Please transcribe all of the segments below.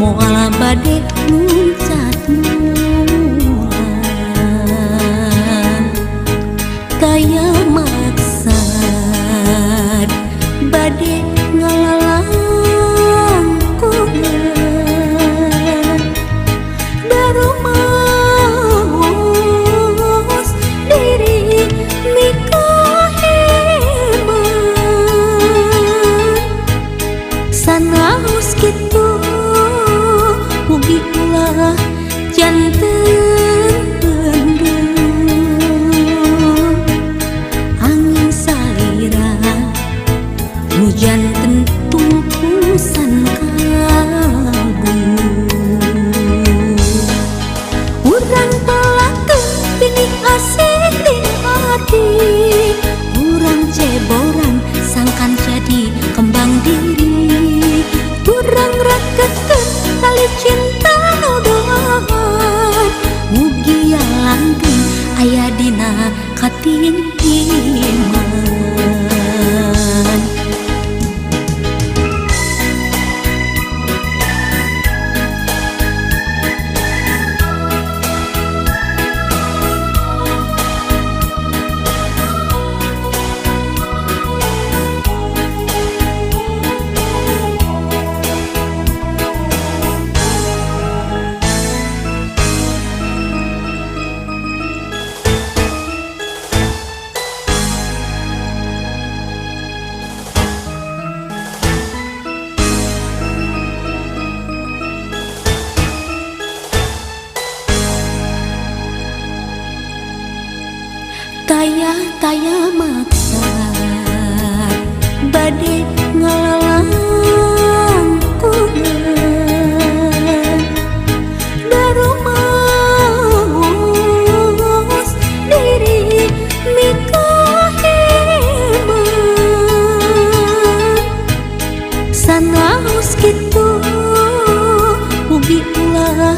moal bade muncat mulan kaya maksad bade ngalalang kungan darumaos diri mikaheman sanaos kitu mugi ulah janten pendem angin salira hujan tentu pusan kalbu urang pelakeun pinik asik di hati urang ceboran sangkan jadi kembang diri urang rakeun tali cinta nuduhan mugi langgeng aya dina katintiman taya maksa bade ngalalang kungan darumaos diri mikaheman sanaos kitu mugi ulah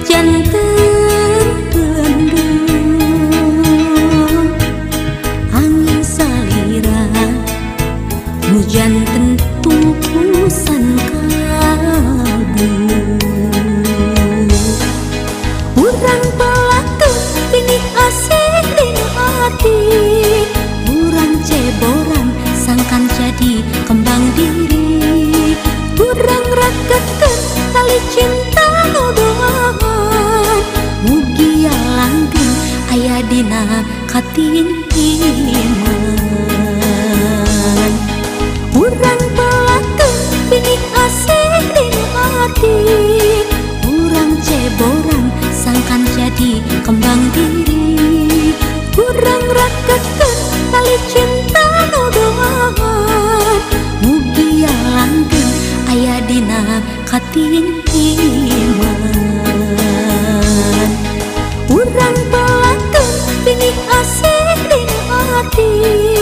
janten pendem hujan tentu pusan kalbu urang pelakeun pinik asik di hati urang ceboran sangkan jadi kembang diri urang rakeun tali cinta nuduhan mugi langgeng aya dina katintiman urang pelakeun pinik asik di hati urang ceboran sangkan jadi kembang diri urang rakeun tali cinta nuduhan mugi langgeng aya dina katintiman urang pelakeun pinik asik di hati